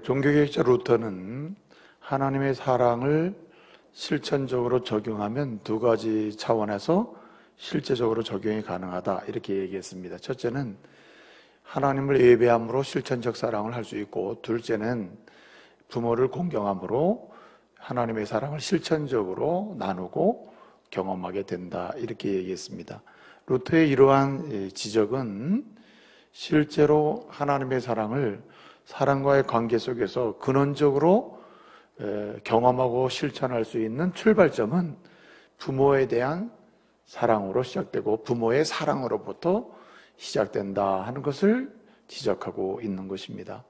종교개혁자 루터는 하나님의 사랑을 실천적으로 적용하면 두 가지 차원에서 실제적으로 적용이 가능하다 이렇게 얘기했습니다. 첫째는 하나님을 예배함으로 실천적 사랑을 할 수 있고, 둘째는 부모를 공경함으로 하나님의 사랑을 실천적으로 나누고 경험하게 된다 이렇게 얘기했습니다. 루터의 이러한 지적은 실제로 하나님의 사랑을 사람과의 관계 속에서 근원적으로 경험하고 실천할 수 있는 출발점은 부모에 대한 사랑으로 시작되고 부모의 사랑으로부터 시작된다 하는 것을 지적하고 있는 것입니다.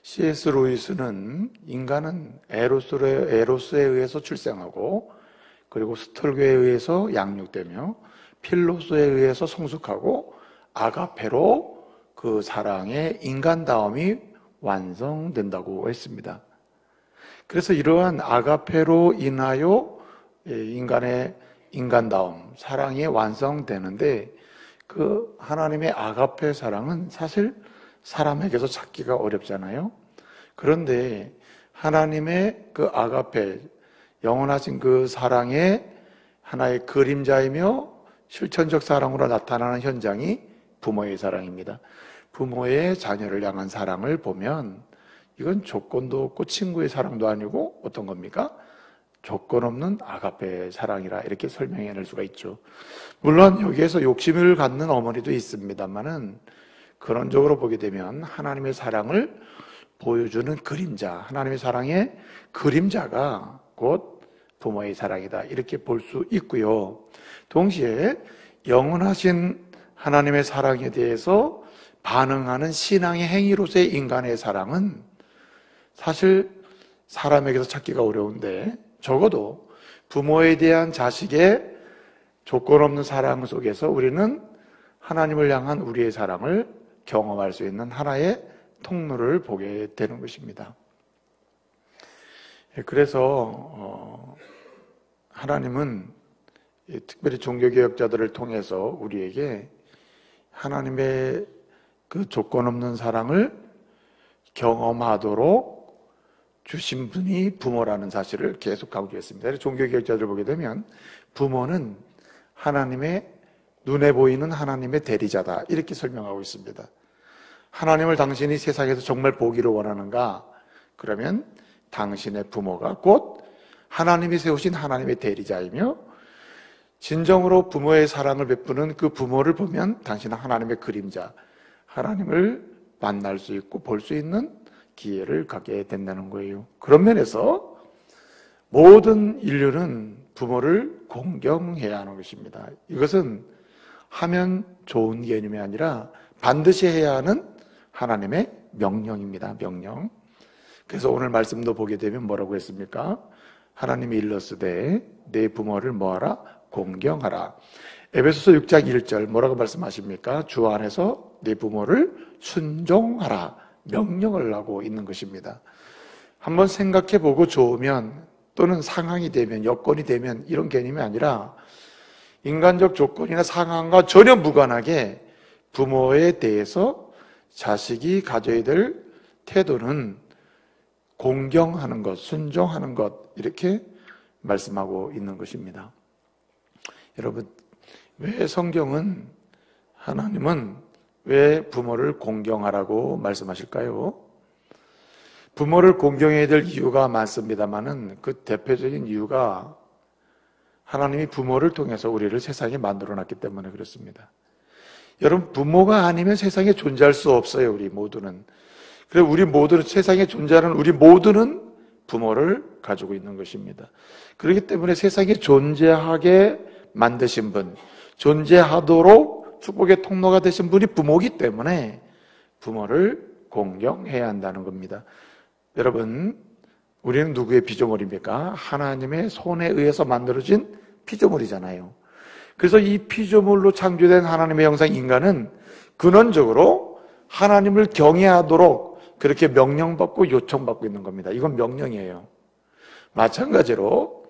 C.S. 루이스는 인간은 에로스에 의해서 출생하고, 그리고 스톨교에 의해서 양육되며, 필로소에 의해서 성숙하고, 아가페로 그 사랑의 인간다움이 완성된다고 했습니다. 그래서 이러한 아가페로 인하여 인간의 인간다움, 사랑이 완성되는데, 그 하나님의 아가페 사랑은 사실 사람에게서 찾기가 어렵잖아요. 그런데 하나님의 그 아가페, 영원하신 그 사랑의 하나의 그림자이며 실천적 사랑으로 나타나는 현장이 부모의 사랑입니다. 부모의 자녀를 향한 사랑을 보면 이건 조건도 없고 친구의 사랑도 아니고 어떤 겁니까? 조건 없는 아가페 사랑이라 이렇게 설명해낼 수가 있죠. 물론 여기에서 욕심을 갖는 어머니도 있습니다만은, 근원적으로 보게 되면 하나님의 사랑을 보여주는 그림자, 하나님의 사랑의 그림자가 곧 부모의 사랑이다 이렇게 볼 수 있고요. 동시에 영원하신 하나님의 사랑에 대해서 반응하는 신앙의 행위로서의 인간의 사랑은 사실 사람에게서 찾기가 어려운데, 적어도 부모에 대한 자식의 조건 없는 사랑 속에서 우리는 하나님을 향한 우리의 사랑을 경험할 수 있는 하나의 통로를 보게 되는 것입니다. 그래서 하나님은 특별히 종교개혁자들을 통해서 우리에게 하나님의 그 조건 없는 사랑을 경험하도록 주신 분이 부모라는 사실을 계속 강조했습니다. 종교개혁자들을 보게 되면 부모는 하나님의 눈에 보이는 하나님의 대리자다 이렇게 설명하고 있습니다. 하나님을 당신이 세상에서 정말 보기를 원하는가? 그러면 당신의 부모가 곧 하나님이 세우신 하나님의 대리자이며, 진정으로 부모의 사랑을 베푸는 그 부모를 보면 당신은 하나님의 그림자, 하나님을 만날 수 있고 볼 수 있는 기회를 갖게 된다는 거예요. 그런 면에서 모든 인류는 부모를 공경해야 하는 것입니다. 이것은 하면 좋은 개념이 아니라 반드시 해야 하는 하나님의 명령입니다. 명령. 그래서 오늘 말씀도 보게 되면 뭐라고 했습니까? 하나님이 일렀으되 내 부모를 뭐하라? 공경하라. 에베소서 6장 1절 뭐라고 말씀하십니까? 주 안에서 내 부모를 순종하라. 명령을 하고 있는 것입니다. 한번 생각해보고 좋으면, 또는 상황이 되면, 여건이 되면 이런 개념이 아니라 인간적 조건이나 상황과 전혀 무관하게 부모에 대해서 자식이 가져야 될 태도는 공경하는 것, 순종하는 것 이렇게 말씀하고 있는 것입니다. 여러분, 왜 성경은, 하나님은 왜 부모를 공경하라고 말씀하실까요? 부모를 공경해야 될 이유가 많습니다만은 그 대표적인 이유가 하나님이 부모를 통해서 우리를 세상에 만들어놨기 때문에 그렇습니다. 여러분, 부모가 아니면 세상에 존재할 수 없어요. 우리 모두는. 그래서 우리 모두는, 세상에 존재하는 우리 모두는 부모를 가지고 있는 것입니다. 그렇기 때문에 세상에 존재하게 만드신 분, 존재하도록 축복의 통로가 되신 분이 부모이기 때문에 부모를 공경해야 한다는 겁니다. 여러분, 우리는 누구의 피조물입니까? 하나님의 손에 의해서 만들어진 피조물이잖아요. 그래서 이 피조물로 창조된 하나님의 형상 인간은 근원적으로 하나님을 경외하도록 그렇게 명령받고 요청받고 있는 겁니다. 이건 명령이에요. 마찬가지로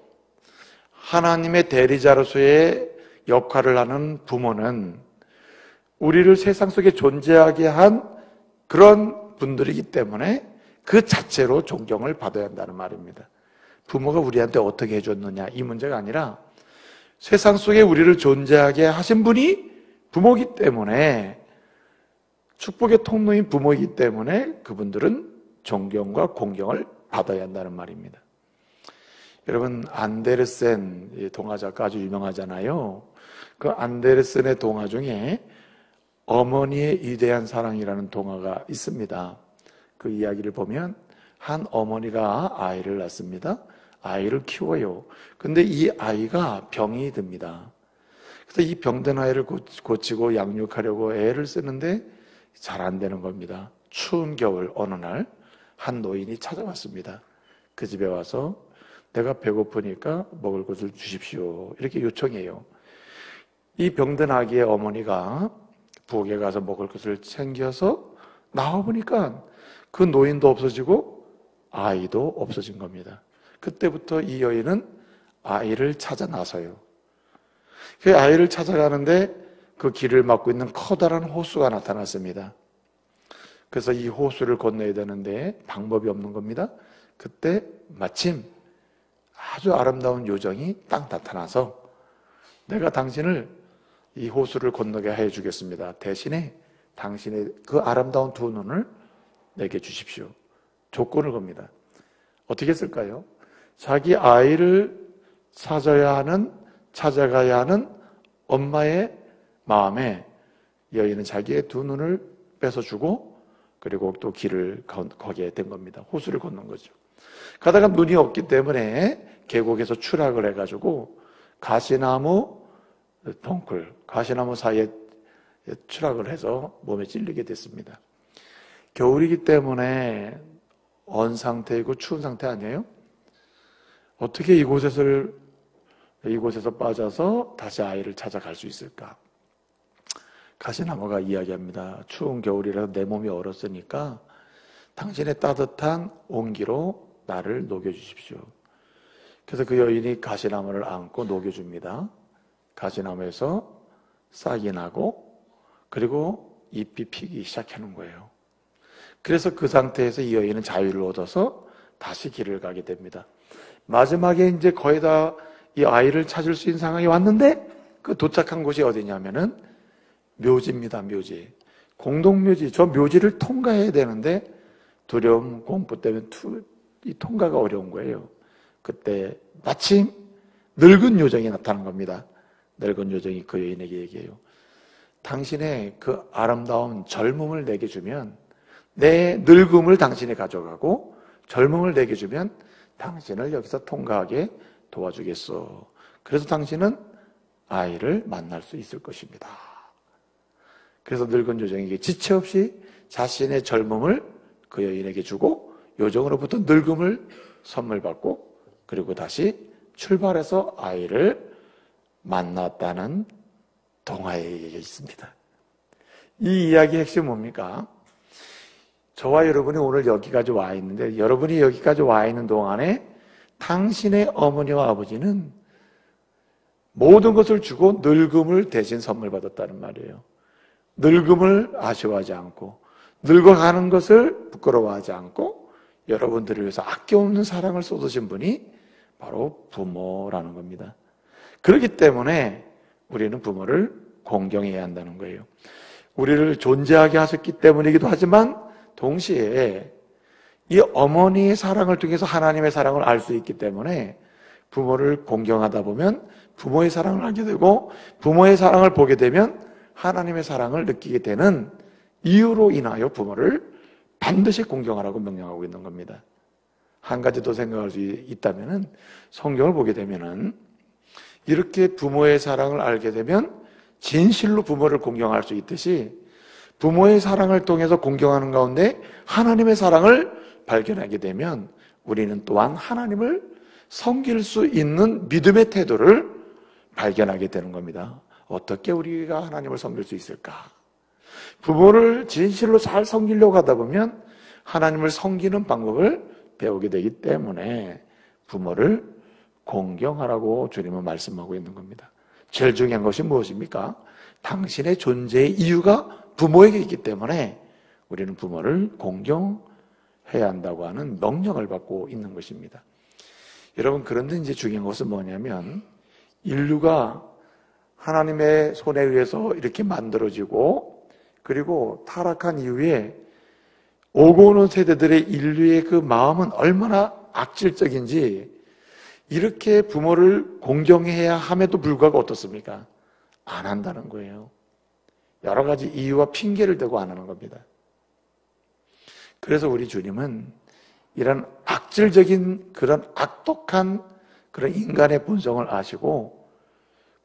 하나님의 대리자로서의 역할을 하는 부모는 우리를 세상 속에 존재하게 한 그런 분들이기 때문에 그 자체로 존경을 받아야 한다는 말입니다. 부모가 우리한테 어떻게 해줬느냐 이 문제가 아니라 세상 속에 우리를 존재하게 하신 분이 부모이기 때문에, 축복의 통로인 부모이기 때문에 그분들은 존경과 공경을 받아야 한다는 말입니다. 여러분, 안데르센 동화작가 아주 유명하잖아요. 그 안데르센의 동화 중에 어머니의 위대한 사랑이라는 동화가 있습니다. 그 이야기를 보면 한 어머니가 아이를 낳습니다. 아이를 키워요. 근데 이 아이가 병이 듭니다. 그래서 이 병든 아이를 고치고 양육하려고 애를 쓰는데 잘 안 되는 겁니다. 추운 겨울 어느 날 한 노인이 찾아왔습니다. 그 집에 와서 내가 배고프니까 먹을 것을 주십시오, 이렇게 요청해요. 이 병든 아기의 어머니가 부엌에 가서 먹을 것을 챙겨서 나와보니까 그 노인도 없어지고 아이도 없어진 겁니다. 그때부터 이 여인은 아이를 찾아 나서요. 그 아이를 찾아가는데 그 길을 막고 있는 커다란 호수가 나타났습니다. 그래서 이 호수를 건너야 되는데 방법이 없는 겁니다. 그때 마침 아주 아름다운 요정이 딱 나타나서 내가 당신을 이 호수를 건너게 해주겠습니다. 대신에 당신의 그 아름다운 두 눈을 내게 주십시오. 조건을 겁니다. 어떻게 했을까요? 자기 아이를 찾아가야 하는 엄마의 마음에 여인은 자기의 두 눈을 뺏어주고 그리고 또 길을 거기에 된 겁니다. 호수를 건넌 거죠. 가다가 눈이 없기 때문에 계곡에서 추락을 해가지고 가시나무 덩굴, 가시나무 사이에 추락을 해서 몸에 찔리게 됐습니다. 겨울이기 때문에 언 상태이고 추운 상태 아니에요? 어떻게 이곳에서 빠져서 다시 아이를 찾아갈 수 있을까? 가시나무가 이야기합니다. 추운 겨울이라서 내 몸이 얼었으니까 당신의 따뜻한 온기로 나를 녹여주십시오. 그래서 그 여인이 가시나무를 안고 녹여줍니다. 가시나무에서 싹이 나고 그리고 잎이 피기 시작하는 거예요. 그래서 그 상태에서 이 여인은 자유를 얻어서 다시 길을 가게 됩니다. 마지막에 이제 거의 다 이 아이를 찾을 수 있는 상황이 왔는데 그 도착한 곳이 어디냐면은 묘지입니다. 묘지. 공동묘지. 저 묘지를 통과해야 되는데 두려움, 공포 때문에 이 통과가 어려운 거예요. 그때 마침 늙은 요정이 나타난 겁니다. 늙은 요정이 그 여인에게 얘기해요. 당신의 그 아름다운 젊음을 내게 주면 내 늙음을 당신이 가져가고 젊음을 내게 주면 당신을 여기서 통과하게 도와주겠어. 그래서 당신은 아이를 만날 수 있을 것입니다. 그래서 늙은 요정에게 지체 없이 자신의 젊음을 그 여인에게 주고 요정으로부터 늙음을 선물 받고 그리고 다시 출발해서 아이를 만났다는 동화의 얘기가 있습니다. 이 이야기의 핵심은 뭡니까? 저와 여러분이 오늘 여기까지 와 있는데 여러분이 여기까지 와 있는 동안에 당신의 어머니와 아버지는 모든 것을 주고 늙음을 대신 선물 받았다는 말이에요. 늙음을 아쉬워하지 않고 늙어가는 것을 부끄러워하지 않고 여러분들을 위해서 아껴없는 사랑을 쏟으신 분이 바로 부모라는 겁니다. 그렇기 때문에 우리는 부모를 공경해야 한다는 거예요. 우리를 존재하게 하셨기 때문이기도 하지만 동시에 이 어머니의 사랑을 통해서 하나님의 사랑을 알 수 있기 때문에 부모를 공경하다 보면 부모의 사랑을 알게 되고 부모의 사랑을 보게 되면 하나님의 사랑을 느끼게 되는 이유로 인하여 부모를 반드시 공경하라고 명령하고 있는 겁니다. 한 가지 더 생각할 수 있다면 성경을 보게 되면 이렇게 부모의 사랑을 알게 되면 진실로 부모를 공경할 수 있듯이 부모의 사랑을 통해서 공경하는 가운데 하나님의 사랑을 발견하게 되면 우리는 또한 하나님을 섬길 수 있는 믿음의 태도를 발견하게 되는 겁니다. 어떻게 우리가 하나님을 섬길 수 있을까? 부모를 진실로 잘 섬기려고 하다 보면 하나님을 섬기는 방법을 배우게 되기 때문에 부모를 공경하라고 주님은 말씀하고 있는 겁니다. 제일 중요한 것이 무엇입니까? 당신의 존재의 이유가 부모에게 있기 때문에 우리는 부모를 공경해야 해야 한다고 하는 명령을 받고 있는 것입니다. 여러분, 그런데 이제 중요한 것은 뭐냐면 인류가 하나님의 손에 의해서 이렇게 만들어지고 그리고 타락한 이후에 오고 오는 세대들의 인류의 그 마음은 얼마나 악질적인지 이렇게 부모를 공경해야 함에도 불구하고 어떻습니까? 안 한다는 거예요. 여러 가지 이유와 핑계를 대고 안 하는 겁니다. 그래서 우리 주님은 이런 악질적인 그런 악독한 그런 인간의 본성을 아시고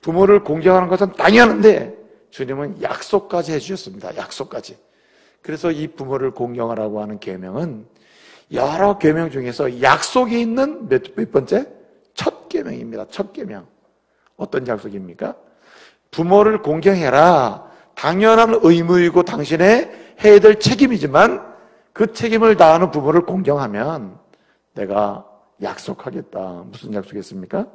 부모를 공경하는 것은 당연한데 주님은 약속까지 해주셨습니다. 약속까지. 그래서 이 부모를 공경하라고 하는 계명은 여러 계명 중에서 약속이 있는 몇 번째? 첫 계명입니다. 첫 계명. 어떤 약속입니까? 부모를 공경해라. 당연한 의무이고 당신의 해야 될 책임이지만 그 책임을 다하는 부모를 공경하면 내가 약속하겠다. 무슨 약속이었습니까?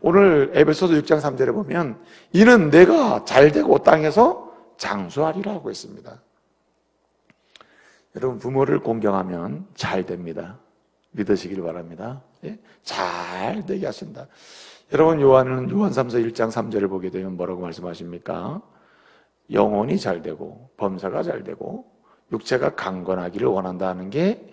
오늘 에베소서 6장 3절에 보면 이는 내가 잘되고 땅에서 장수하리라고 했습니다. 여러분, 부모를 공경하면 잘 됩니다. 믿으시길 바랍니다. 예? 잘 되게 하신다. 여러분, 요한 3서 1장 3절을 보게 되면 뭐라고 말씀하십니까? 영혼이 잘 되고 범사가 잘 되고 육체가 강건하기를 원한다는 게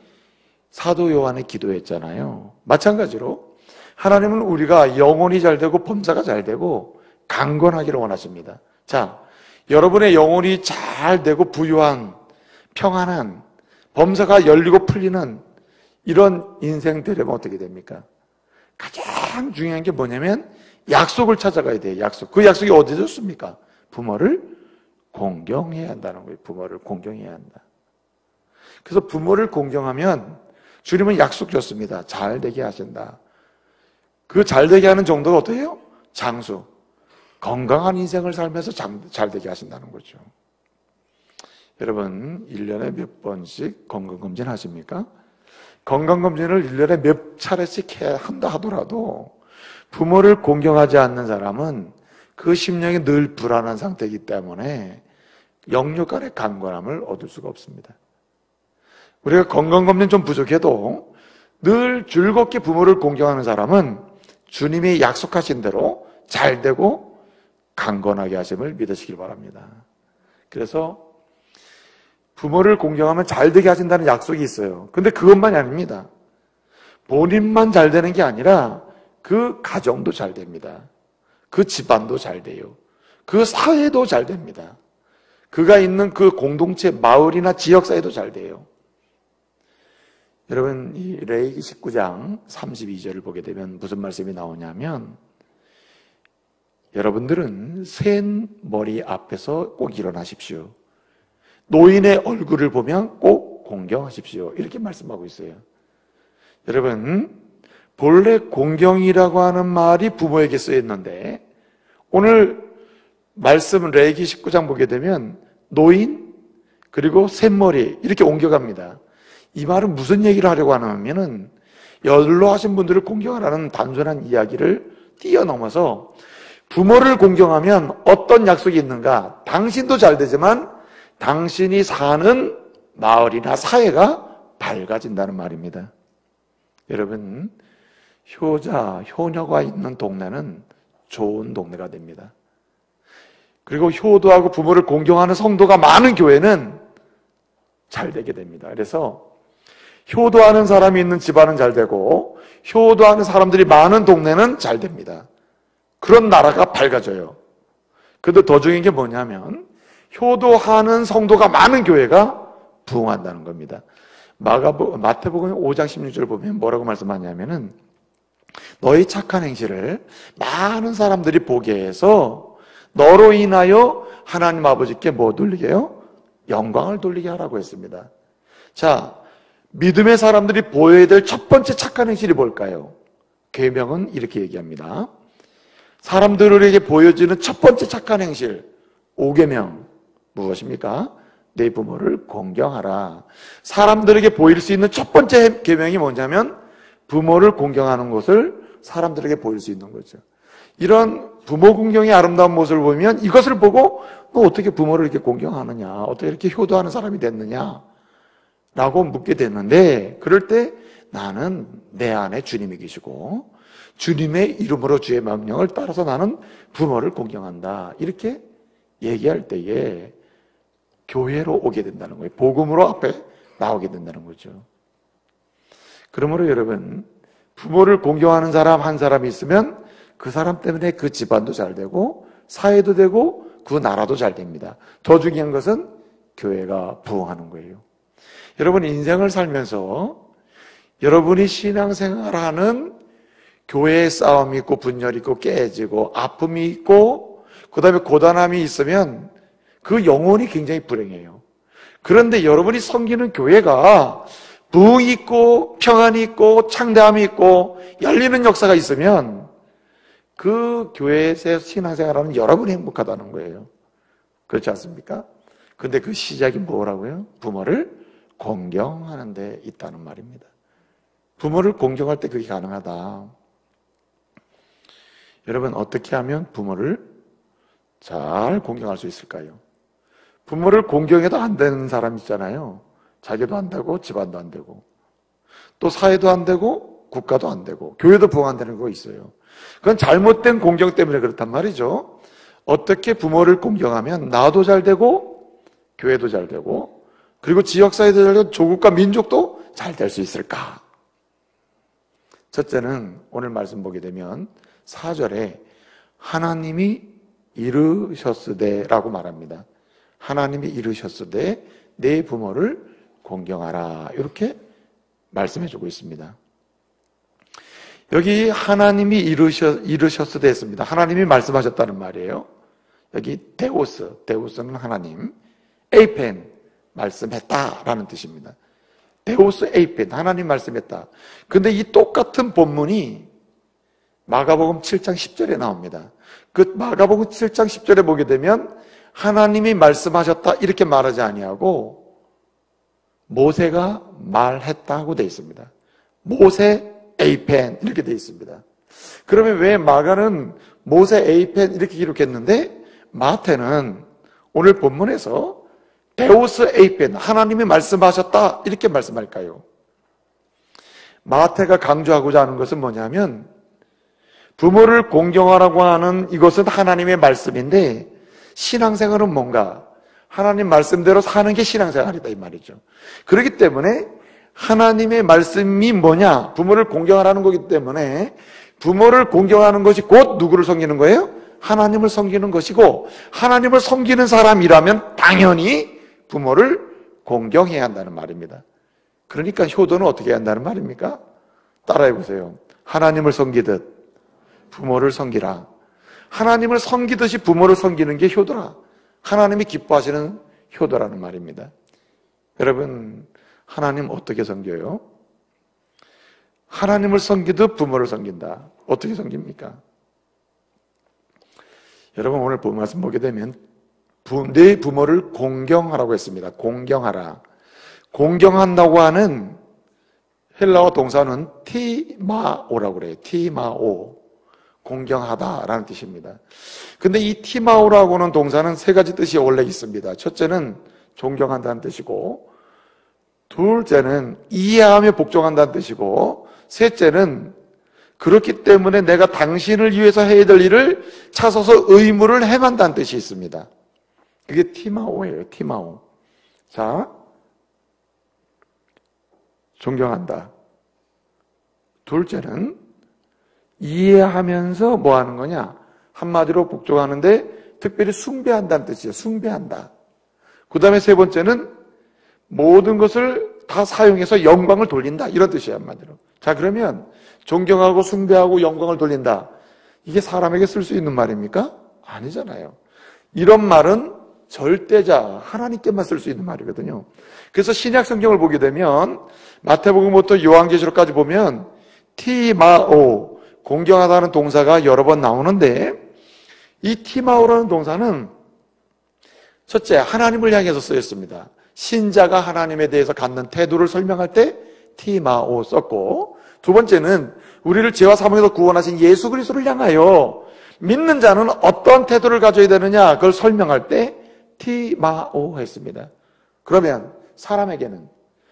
사도 요한의 기도였잖아요. 마찬가지로 하나님은 우리가 영혼이 잘 되고 범사가 잘 되고 강건하기를 원하십니다. 자, 여러분의 영혼이 잘 되고 부유한 평안한 범사가 열리고 풀리는 이런 인생 되려면 어떻게 됩니까? 가장 중요한 게 뭐냐면 약속을 찾아가야 돼요. 약속. 그 약속이 어디에 좋습니까? 부모를 공경해야 한다는 거예요. 부모를 공경해야 한다. 그래서 부모를 공경하면 주님은 약속 줬습니다. 잘 되게 하신다. 그 잘 되게 하는 정도가 어때요? 장수. 건강한 인생을 살면서 잘 되게 하신다는 거죠. 여러분, 1년에 몇 번씩 건강검진 하십니까? 건강검진을 1년에 몇 차례씩 해야 한다 하더라도 부모를 공경하지 않는 사람은 그 심령이 늘 불안한 상태이기 때문에 영육 간의 강건함을 얻을 수가 없습니다. 우리가 건강검진 좀 부족해도 늘 즐겁게 부모를 공경하는 사람은 주님이 약속하신 대로 잘 되고 강건하게 하심을 믿으시길 바랍니다. 그래서 부모를 공경하면 잘 되게 하신다는 약속이 있어요. 근데 그것만이 아닙니다. 본인만 잘 되는 게 아니라 그 가정도 잘 됩니다. 그 집안도 잘 돼요. 그 사회도 잘 됩니다. 그가 있는 그 공동체, 마을이나 지역사회도 잘 돼요. 여러분, 이 레위기 19장 32절을 보게 되면 무슨 말씀이 나오냐면 여러분들은 센 머리 앞에서 꼭 일어나십시오. 노인의 얼굴을 보면 꼭 공경하십시오. 이렇게 말씀하고 있어요. 여러분, 본래 공경이라고 하는 말이 부모에게 쓰였는데 오늘 말씀 레위기 19장 보게 되면 노인 그리고 샘머리 이렇게 옮겨갑니다. 이 말은 무슨 얘기를 하려고 하냐면은 연로하신 분들을 공경하라는 단순한 이야기를 뛰어넘어서 부모를 공경하면 어떤 약속이 있는가? 당신도 잘 되지만 당신이 사는 마을이나 사회가 밝아진다는 말입니다. 여러분, 효자, 효녀가 있는 동네는 좋은 동네가 됩니다. 그리고 효도하고 부모를 공경하는 성도가 많은 교회는 잘 되게 됩니다. 그래서 효도하는 사람이 있는 집안은 잘 되고 효도하는 사람들이 많은 동네는 잘 됩니다. 그런 나라가 밝아져요. 근데 더 중요한 게 뭐냐면 효도하는 성도가 많은 교회가 부흥한다는 겁니다. 마태복음 5장 16절 보면 뭐라고 말씀하냐면은 너희 착한 행실을 많은 사람들이 보게 해서 너로 인하여 하나님 아버지께 뭐 돌리게 해요? 영광을 돌리게 하라고 했습니다. 자, 믿음의 사람들이 보여야 될 첫 번째 착한 행실이 뭘까요? 계명은 이렇게 얘기합니다. 사람들에게 보여지는 첫 번째 착한 행실 5계명 무엇입니까? 내 부모를 공경하라. 사람들에게 보일 수 있는 첫 번째 계명이 뭐냐면 부모를 공경하는 것을 사람들에게 보일 수 있는 거죠. 이런 부모 공경의 아름다운 모습을 보면 이것을 보고 너 어떻게 부모를 이렇게 공경하느냐, 어떻게 이렇게 효도하는 사람이 됐느냐, 라고 묻게 되는데, 그럴 때 나는 내 안에 주님이 계시고 주님의 이름으로 주의 명령을 따라서 나는 부모를 공경한다, 이렇게 얘기할 때에 교회로 오게 된다는 거예요. 복음으로 앞에 나오게 된다는 거죠. 그러므로 여러분, 부모를 공경하는 사람 한 사람이 있으면 그 사람 때문에 그 집안도 잘 되고 사회도 되고 그 나라도 잘 됩니다. 더 중요한 것은 교회가 부흥하는 거예요. 여러분, 인생을 살면서 여러분이 신앙생활하는 교회의 싸움이 있고 분열이 있고 깨지고 아픔이 있고 그 다음에 고단함이 있으면 그 영혼이 굉장히 불행해요. 그런데 여러분이 섬기는 교회가 부흥이 있고 평안이 있고 창대함이 있고 열리는 역사가 있으면 그 교회에서 신앙생활하는 여러분이 행복하다는 거예요. 그렇지 않습니까? 근데 그 시작이 뭐라고요? 부모를 공경하는 데 있다는 말입니다. 부모를 공경할 때 그게 가능하다. 여러분, 어떻게 하면 부모를 잘 공경할 수 있을까요? 부모를 공경해도 안 되는 사람 있잖아요. 자기도 안 되고 집안도 안 되고 또 사회도 안 되고 국가도 안 되고 교회도 부흥 안 되는 거 있어요. 그건 잘못된 공경 때문에 그렇단 말이죠. 어떻게 부모를 공경하면 나도 잘 되고 교회도 잘 되고 그리고 지역사회도 잘 되고 조국과 민족도 잘 될 수 있을까? 첫째는 오늘 말씀 보게 되면 4절에 하나님이 이르셨으되 라고 말합니다. 하나님이 이르셨으되 내 부모를 공경하라, 이렇게 말씀해주고 있습니다. 여기 하나님이 이르셨으되 했습니다. 하나님이 말씀하셨다는 말이에요. 여기 데우스는 하나님, 에이펜 말씀했다라는 뜻입니다. 데우스 에이펜, 하나님 말씀했다. 근데 이 똑같은 본문이 마가복음 7장 10절에 나옵니다. 그 마가복음 7장 10절에 보게 되면 하나님이 말씀하셨다 이렇게 말하지 아니하고 모세가 말했다고 되어 있습니다. 모세 에이펜 이렇게 되어 있습니다. 그러면 왜 마가는 모세 에이펜 이렇게 기록했는데 마태는 오늘 본문에서 데우스 에이펜, 하나님이 말씀하셨다 이렇게 말씀할까요? 마태가 강조하고자 하는 것은 뭐냐면 부모를 공경하라고 하는 이것은 하나님의 말씀인데 신앙생활은 뭔가 하나님 말씀대로 사는 게 신앙생활이다 이 말이죠. 그렇기 때문에 하나님의 말씀이 뭐냐? 부모를 공경하라는 거기 때문에 부모를 공경하는 것이 곧 누구를 섬기는 거예요? 하나님을 섬기는 것이고 하나님을 섬기는 사람이라면 당연히 부모를 공경해야 한다는 말입니다. 그러니까 효도는 어떻게 해야 한다는 말입니까? 따라해 보세요. 하나님을 섬기듯 부모를 섬기라. 하나님을 섬기듯이 부모를 섬기는 게 효도라. 하나님이 기뻐하시는 효도라는 말입니다. 여러분, 하나님 어떻게 섬겨요? 하나님을 섬기듯 부모를 섬긴다. 어떻게 섬깁니까? 여러분, 오늘 본 말씀 보게 되면 내 부모를 공경하라고 했습니다. 공경하라. 공경한다고 하는 헬라어 동사는 티마오라고 그래요. 티마오. 공경하다라는 뜻입니다. 근데 이 티마오라고 하는 동사는 세 가지 뜻이 원래 있습니다. 첫째는 존경한다는 뜻이고, 둘째는 이해하며 복종한다는 뜻이고, 셋째는 그렇기 때문에 내가 당신을 위해서 해야 될 일을 찾아서 의무를 행한다는 뜻이 있습니다. 그게 티마오예요. 티마오. 자, 존경한다. 둘째는 이해하면서 뭐 하는 거냐? 한마디로 복종하는데 특별히 숭배한다는 뜻이에요. 숭배한다. 그 다음에 세 번째는 모든 것을 다 사용해서 영광을 돌린다. 이런 뜻이에요. 한마디로. 자, 그러면 존경하고 숭배하고 영광을 돌린다. 이게 사람에게 쓸 수 있는 말입니까? 아니잖아요. 이런 말은 절대자, 하나님께만 쓸 수 있는 말이거든요. 그래서 신약 성경을 보게 되면 마태복음부터 요한계시록까지 보면 티마오, 공경하다는 동사가 여러 번 나오는데 이 티마오라는 동사는 첫째, 하나님을 향해서 쓰였습니다. 신자가 하나님에 대해서 갖는 태도를 설명할 때 티마오 썼고, 두 번째는 우리를 죄와 사망에서 구원하신 예수 그리스도를 향하여 믿는 자는 어떤 태도를 가져야 되느냐, 그걸 설명할 때 티마오 했습니다. 그러면 사람에게는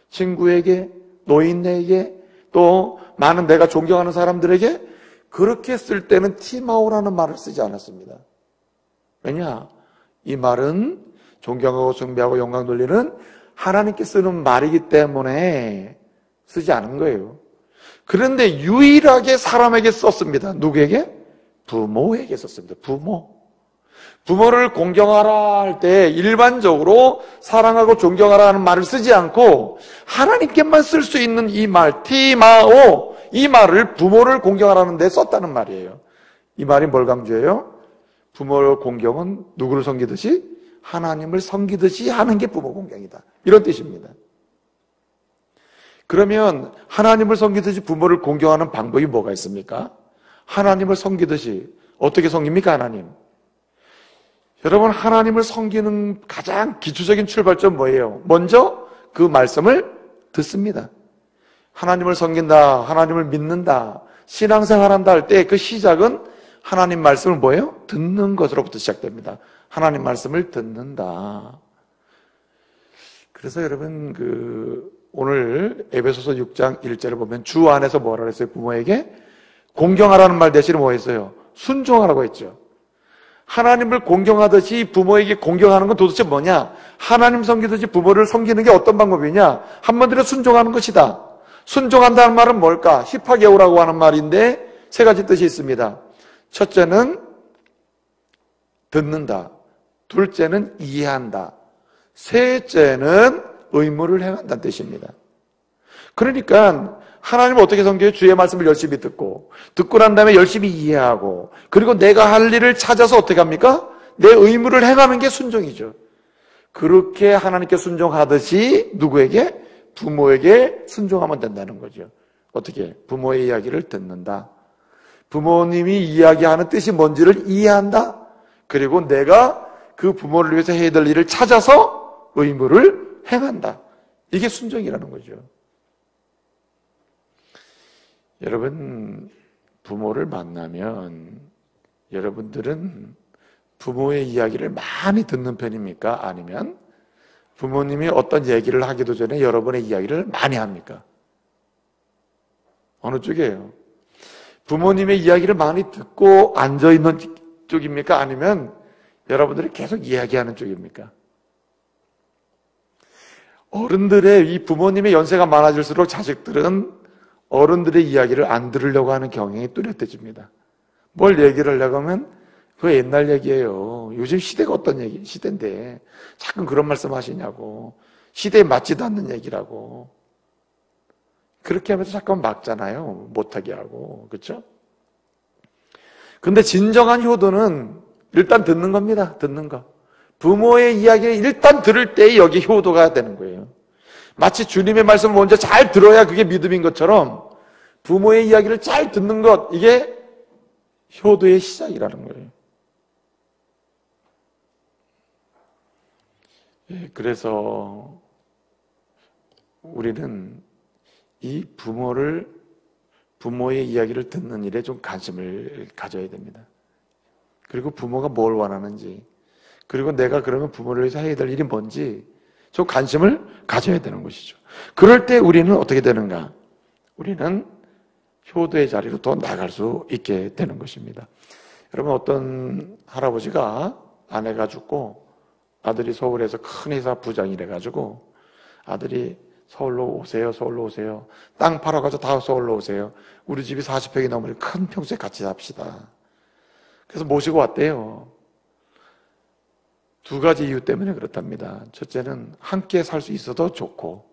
친구에게, 노인에게, 또 많은 내가 존경하는 사람들에게 그렇게 쓸 때는 티마오라는 말을 쓰지 않았습니다. 왜냐? 이 말은 존경하고 숭배하고 영광 돌리는 하나님께 쓰는 말이기 때문에 쓰지 않은 거예요. 그런데 유일하게 사람에게 썼습니다. 누구에게? 부모에게 썼습니다. 부모를 공경하라 할 때 일반적으로 사랑하고 존경하라 하는 말을 쓰지 않고 하나님께만 쓸 수 있는 이 말, 티마오, 이 말을 부모를 공경하라는 데 썼다는 말이에요. 이 말이 뭘 강조해요? 부모의 공경은 누구를 섬기듯이? 하나님을 섬기듯이 하는 게 부모 공경이다. 이런 뜻입니다. 그러면 하나님을 섬기듯이 부모를 공경하는 방법이 뭐가 있습니까? 하나님을 섬기듯이 어떻게 섬깁니까? 하나님. 여러분, 하나님을 섬기는 가장 기초적인 출발점 뭐예요? 먼저 그 말씀을 듣습니다. 하나님을 섬긴다, 하나님을 믿는다, 신앙생활한다 할 때 그 시작은 하나님 말씀을 뭐예요? 듣는 것으로부터 시작됩니다. 하나님 말씀을 듣는다. 그래서 여러분, 오늘 에베소서 6장 1절을 보면 주 안에서 뭐라 그랬어요? 부모에게 공경하라는 말 대신에 뭐 했어요? 순종하라고 했죠. 하나님을 공경하듯이 부모에게 공경하는 건 도대체 뭐냐? 하나님 섬기듯이 부모를 섬기는 게 어떤 방법이냐? 한마디로 순종하는 것이다. 순종한다는 말은 뭘까? 히파게오라고 하는 말인데 세 가지 뜻이 있습니다. 첫째는 듣는다. 둘째는 이해한다. 셋째는 의무를 행한다는 뜻입니다. 그러니까 하나님을 어떻게 섬겨요? 주의 말씀을 열심히 듣고 난 다음에 열심히 이해하고 그리고 내가 할 일을 찾아서 어떻게 합니까? 내 의무를 행하는 게 순종이죠. 그렇게 하나님께 순종하듯이 누구에게? 부모에게 순종하면 된다는 거죠. 어떻게? 부모의 이야기를 듣는다. 부모님이 이야기하는 뜻이 뭔지를 이해한다. 그리고 내가 그 부모를 위해서 해야 될 일을 찾아서 의무를 행한다. 이게 순종이라는 거죠. 여러분, 부모를 만나면 여러분들은 부모의 이야기를 많이 듣는 편입니까? 아니면 부모님이 어떤 얘기를 하기도 전에 여러분의 이야기를 많이 합니까? 어느 쪽이에요? 부모님의 이야기를 많이 듣고 앉아있는 쪽입니까? 아니면 여러분들이 계속 이야기하는 쪽입니까? 어른들의 이 부모님의 연세가 많아질수록 자식들은 어른들의 이야기를 안 들으려고 하는 경향이 뚜렷해집니다. 뭘 얘기를 하려고 하면 그거 옛날 얘기예요. 요즘 시대가 어떤 시대인데 자꾸 그런 말씀 하시냐고. 시대에 맞지도 않는 얘기라고. 그렇게 하면서 잠깐 막잖아요. 못하게 하고. 그렇죠? 근데 진정한 효도는 일단 듣는 겁니다. 듣는 거. 부모의 이야기를 일단 들을 때 여기 효도가 되는 거예요. 마치 주님의 말씀을 먼저 잘 들어야 그게 믿음인 것처럼 부모의 이야기를 잘 듣는 것, 이게 효도의 시작이라는 거예요. 그래서 우리는 이 부모의 이야기를 듣는 일에 좀 관심을 가져야 됩니다. 그리고 부모가 뭘 원하는지, 그리고 내가 그러면 부모를 위해서 해야 될 일이 뭔지 좀 관심을 가져야 되는 것이죠. 그럴 때 우리는 어떻게 되는가? 우리는 효도의 자리로 더 나갈 수 있게 되는 것입니다. 여러분, 어떤 할아버지가 아내가 죽고 아들이 서울에서 큰 회사 부장이래가지고 아들이 서울로 오세요, 서울로 오세요. 땅 팔아가지고 다 서울로 오세요. 우리 집이 40평이 넘으니 큰 평수에 같이 삽시다. 그래서 모시고 왔대요. 두 가지 이유 때문에 그렇답니다. 첫째는 함께 살 수 있어도 좋고,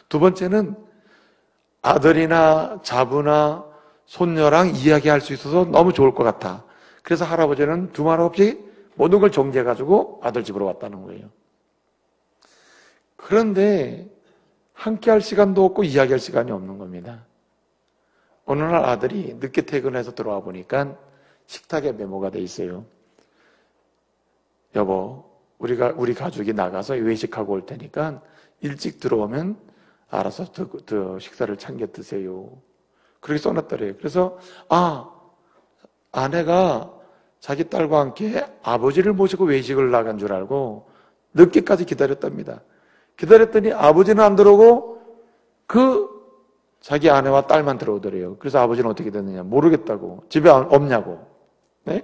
두 번째는 아들이나 자부나 손녀랑 이야기할 수 있어서 너무 좋을 것 같아. 그래서 할아버지는 두말 없이 모든 걸 정리해가지고 아들 집으로 왔다는 거예요. 그런데 함께 할 시간도 없고 이야기할 시간이 없는 겁니다. 어느 날 아들이 늦게 퇴근해서 들어와 보니까 식탁에 메모가 돼 있어요. 여보, 우리 가족이 나가서 외식하고 올 테니까 일찍 들어오면 알아서 식사를 챙겨 드세요. 그렇게 써놨더래요. 그래서 아내가 자기 딸과 함께 아버지를 모시고 외식을 나간 줄 알고 늦게까지 기다렸답니다. 기다렸더니 아버지는 안 들어오고 자기 아내와 딸만 들어오더래요. 그래서 아버지는 어떻게 됐느냐? 모르겠다고. 집에 없냐고. 네?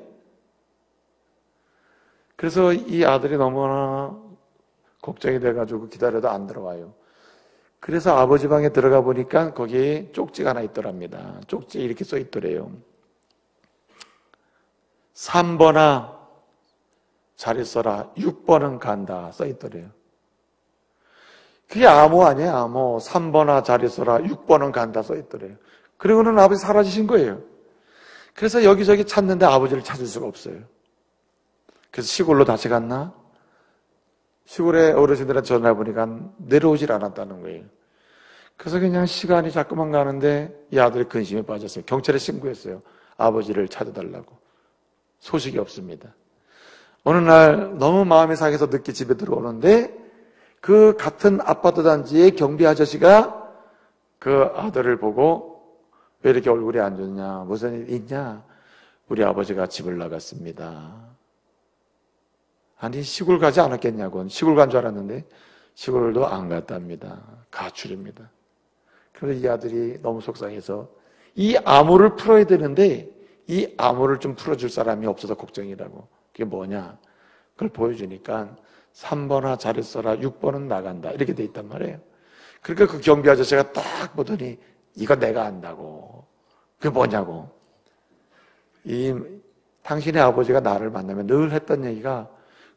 그래서 이 아들이 너무나 걱정이 돼가지고 기다려도 안 들어와요. 그래서 아버지 방에 들어가 보니까 거기에 쪽지가 하나 있더랍니다. 쪽지에 이렇게 써 있더래요. 3번아 잘 있어라. 6번은 간다. 써 있더래요. 그게 암호 아니에요, 암호. 3번아 잘 있어라. 6번은 간다. 써 있더래요. 그리고는 아버지 사라지신 거예요. 그래서 여기저기 찾는데 아버지를 찾을 수가 없어요. 그래서 시골로 다시 갔나? 시골에 어르신들한테 전화해보니까 내려오질 않았다는 거예요. 그래서 그냥 시간이 자꾸만 가는데 이 아들이 근심에 빠졌어요. 경찰에 신고했어요. 아버지를 찾아달라고. 소식이 없습니다. 어느 날 너무 마음이 상해서 늦게 집에 들어오는데 그 같은 아파트 단지의 경비 아저씨가 그 아들을 보고 왜 이렇게 얼굴이 안 좋냐? 무슨 일 있냐? 우리 아버지가 집을 나갔습니다. 아니 시골 가지 않았겠냐고. 시골 간 줄 알았는데 시골도 안 갔답니다. 가출입니다. 그래서 이 아들이 너무 속상해서 이 암호를 풀어야 되는데 이 암호를 좀 풀어줄 사람이 없어서 걱정이라고. 그게 뭐냐? 그걸 보여주니까 3번아 잘 있어라. 6번은 나간다. 이렇게 돼 있단 말이에요. 그러니까 그 경비 아저씨가 딱 보더니 이거 내가 안다고. 그게 뭐냐고. 당신의 아버지가 나를 만나면 늘 했던 얘기가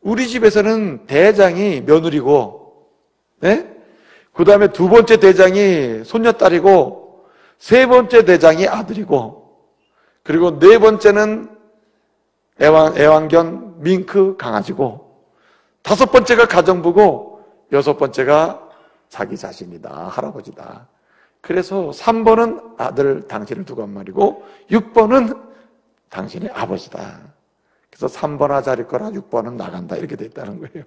우리 집에서는 대장이 며느리고, 네? 그 다음에 두 번째 대장이 손녀딸이고, 세 번째 대장이 아들이고, 그리고 네 번째는 애완견 밍크 강아지고, 다섯 번째가 가정부고, 여섯 번째가 자기 자신이다, 할아버지다. 그래서 3번은 아들 당신을 두고 한 말이고, 6번은 당신의 아버지다. 그래서 3번아 잘 있거라, 6번은 나간다. 이렇게 돼 있다는 거예요.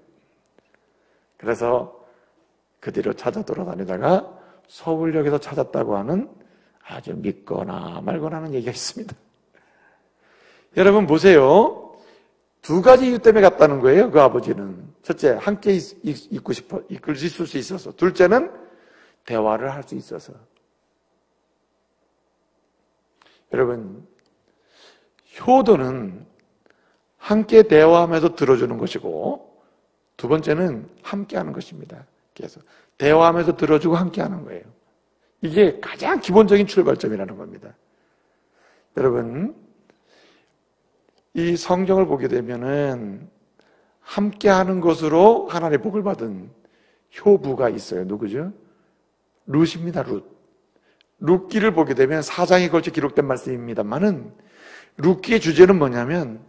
그래서 그 뒤로 찾아 돌아다니다가 서울역에서 찾았다고 하는 아주 믿거나 말거나 하는 얘기가 있습니다. 여러분 보세요. 두 가지 이유 때문에 갔다는 거예요. 그 아버지는. 첫째, 함께 있을 수 있어서. 둘째는 대화를 할 수 있어서. 여러분, 효도는 함께 대화하면서 들어주는 것이고, 두 번째는 함께 하는 것입니다. 그래서 대화하면서 들어주고 함께 하는 거예요. 이게 가장 기본적인 출발점이라는 겁니다. 여러분, 이 성경을 보게 되면은 함께 하는 것으로 하나님의 복을 받은 효부가 있어요. 누구죠? 룻입니다. 룻기를 보게 되면 4장에 걸쳐 기록된 말씀입니다만은 룻기의 주제는 뭐냐면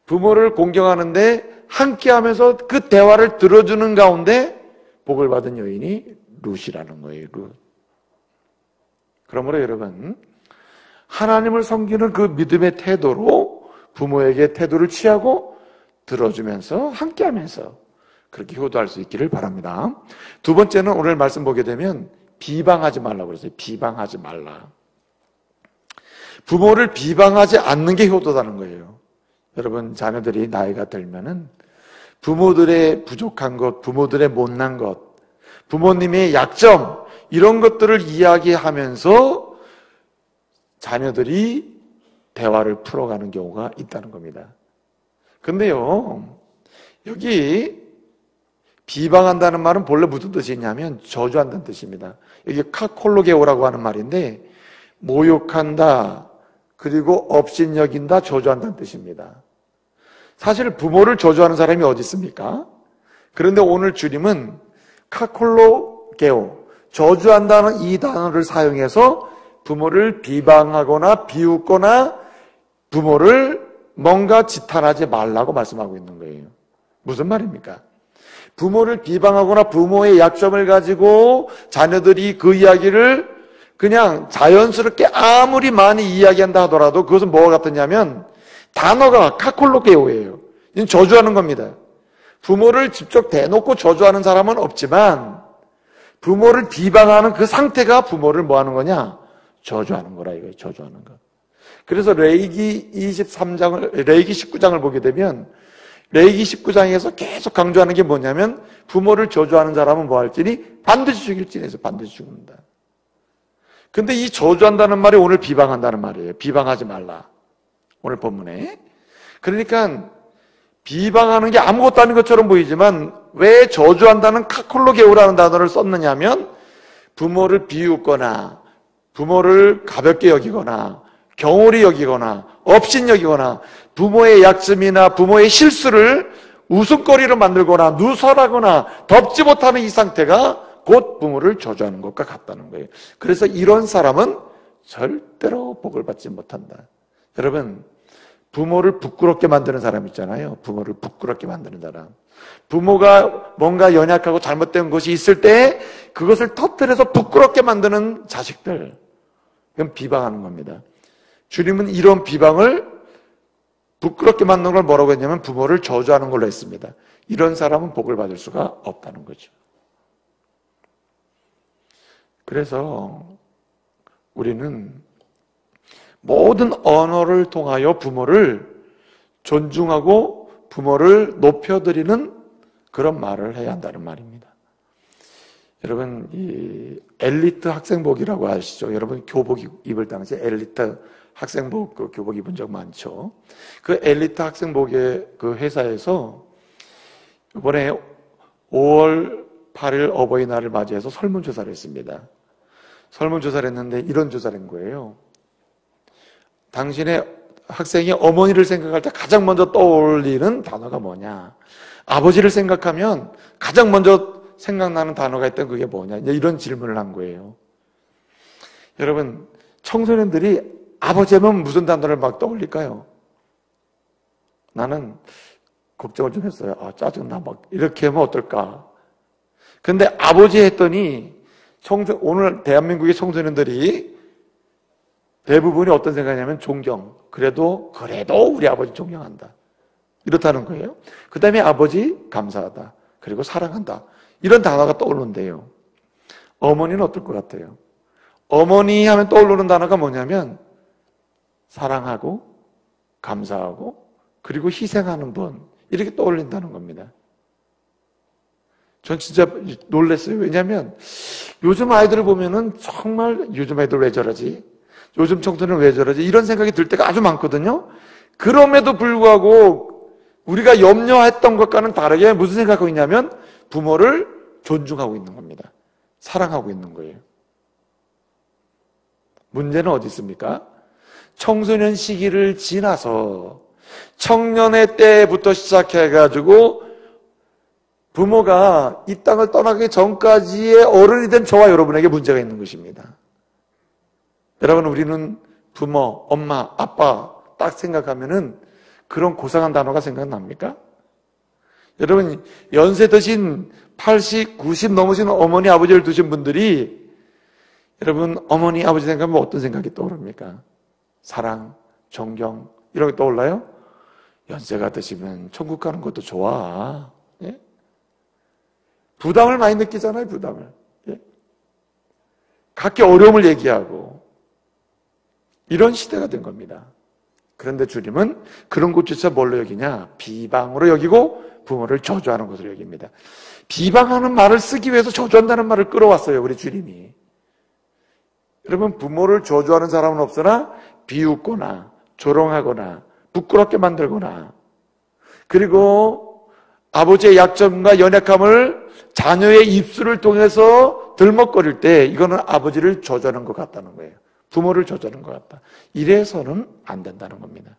부모를 공경하는데 함께하면서 그 대화를 들어주는 가운데 복을 받은 여인이 룻이라는 거예요. 룻. 그러므로 여러분, 하나님을 섬기는 그 믿음의 태도로 부모에게 태도를 취하고 들어주면서 함께하면서 그렇게 효도할 수 있기를 바랍니다. 두 번째는 오늘 말씀 보게 되면 비방하지 말라고 그랬어요. 비방하지 말라. 부모를 비방하지 않는 게 효도다는 거예요. 여러분, 자녀들이 나이가 들면은 부모들의 부족한 것, 부모들의 못난 것, 부모님의 약점, 이런 것들을 이야기하면서 자녀들이 대화를 풀어가는 경우가 있다는 겁니다. 근데요, 여기 비방한다는 말은 본래 무슨 뜻이냐면 저주한다는 뜻입니다. 여기 카콜로게오라고 하는 말인데 모욕한다, 그리고 업신여긴다, 저주한다는 뜻입니다. 사실 부모를 저주하는 사람이 어디 있습니까? 그런데 오늘 주님은 카콜로게오, 저주한다는 이 단어를 사용해서 부모를 비방하거나 비웃거나 부모를 뭔가 지탄하지 말라고 말씀하고 있는 거예요. 무슨 말입니까? 부모를 비방하거나 부모의 약점을 가지고 자녀들이 그 이야기를 그냥 자연스럽게 아무리 많이 이야기한다 하더라도 그것은 뭐가 같느냐면 단어가 카콜로게오예요. 이건 저주하는 겁니다. 부모를 직접 대놓고 저주하는 사람은 없지만 부모를 비방하는 그 상태가 부모를 뭐 하는 거냐? 저주하는 거라 이거예요. 저주하는 거. 그래서 레위기 19장을 보게 되면 레위기 19장에서 계속 강조하는 게 뭐냐면 부모를 저주하는 사람은 뭐 할지니 반드시 죽일지니 해서 반드시 죽는다. 근데 이 저주한다는 말이 오늘 비방한다는 말이에요. 비방하지 말라. 오늘 본문에. 그러니까 비방하는 게 아무것도 아닌 것처럼 보이지만 왜 저주한다는 카콜로게오라는 단어를 썼느냐 하면 부모를 비웃거나 부모를 가볍게 여기거나 경홀히 여기거나 업신여기거나 부모의 약점이나 부모의 실수를 웃음거리로 만들거나 누설하거나 덮지 못하는 이 상태가 곧 부모를 저주하는 것과 같다는 거예요. 그래서 이런 사람은 절대로 복을 받지 못한다. 여러분, 부모를 부끄럽게 만드는 사람 있잖아요. 부모를 부끄럽게 만드는 사람. 부모가 뭔가 연약하고 잘못된 것이 있을 때 그것을 터뜨려서 부끄럽게 만드는 자식들, 그건 비방하는 겁니다. 주님은 이런 비방을 부끄럽게 만드는 걸 뭐라고 했냐면 부모를 저주하는 걸로 했습니다. 이런 사람은 복을 받을 수가 없다는 거죠. 그래서 우리는 모든 언어를 통하여 부모를 존중하고 부모를 높여드리는 그런 말을 해야 한다는 말입니다. 여러분, 이 엘리트 학생복이라고 아시죠? 여러분 교복 입을 당시에 엘리트 학생복 그 교복 입은 적 많죠. 그 엘리트 학생복의 그 회사에서 이번에 5월 8일 어버이날을 맞이해서 설문조사를 했습니다. 설문조사를 했는데 이런 조사를 한 거예요. 당신의 학생이 어머니를 생각할 때 가장 먼저 떠올리는 단어가 뭐냐? 아버지를 생각하면 가장 먼저 생각나는 단어가 있다면 그게 뭐냐? 이런 질문을 한 거예요. 여러분, 청소년들이 아버지면 무슨 단어를 막 떠올릴까요? 나는 걱정을 좀 했어요. 아, 짜증나. 막 이렇게 하면 어떨까? 근데 아버지 했더니 오늘 대한민국의 청소년들이 대부분이 어떤 생각이냐면 존경. 그래도 우리 아버지 존경한다. 이렇다는 거예요. 그 다음에 아버지 감사하다. 그리고 사랑한다. 이런 단어가 떠오르는데요. 어머니는 어떨 것 같아요? 어머니 하면 떠오르는 단어가 뭐냐면 사랑하고 감사하고 그리고 희생하는 분, 이렇게 떠올린다는 겁니다. 전 진짜 놀랐어요. 왜냐하면 요즘 아이들을 보면은 정말 요즘 아이들 왜 저러지? 요즘 청소년 왜 저러지? 이런 생각이 들 때가 아주 많거든요. 그럼에도 불구하고 우리가 염려했던 것과는 다르게 무슨 생각하고 있냐면 부모를 존중하고 있는 겁니다. 사랑하고 있는 거예요. 문제는 어디 있습니까? 청소년 시기를 지나서 청년의 때부터 시작해가지고 부모가 이 땅을 떠나기 전까지의 어른이 된 저와 여러분에게 문제가 있는 것입니다. 여러분, 우리는 부모, 엄마, 아빠 딱 생각하면은 그런 고상한 단어가 생각납니까? 여러분, 연세 드신 80, 90 넘으신 어머니, 아버지를 두신 분들이 여러분, 어머니, 아버지 생각하면 어떤 생각이 떠오릅니까? 사랑, 존경, 이런 게 떠올라요? 연세가 드시면 천국 가는 것도 좋아. 예? 부담을 많이 느끼잖아요, 부담을. 예? 각기 어려움을 얘기하고. 이런 시대가 된 겁니다. 그런데 주님은 그런 것조차 뭘로 여기냐? 비방으로 여기고 부모를 저주하는 것으로 여깁니다. 비방하는 말을 쓰기 위해서 저주한다는 말을 끌어왔어요, 우리 주님이. 여러분, 부모를 저주하는 사람은 없으나 비웃거나 조롱하거나 부끄럽게 만들거나 그리고 아버지의 약점과 연약함을 자녀의 입술을 통해서 들먹거릴 때 이거는 아버지를 저주하는 것 같다는 거예요. 부모를 저주하는 것 같다. 이래서는 안 된다는 겁니다.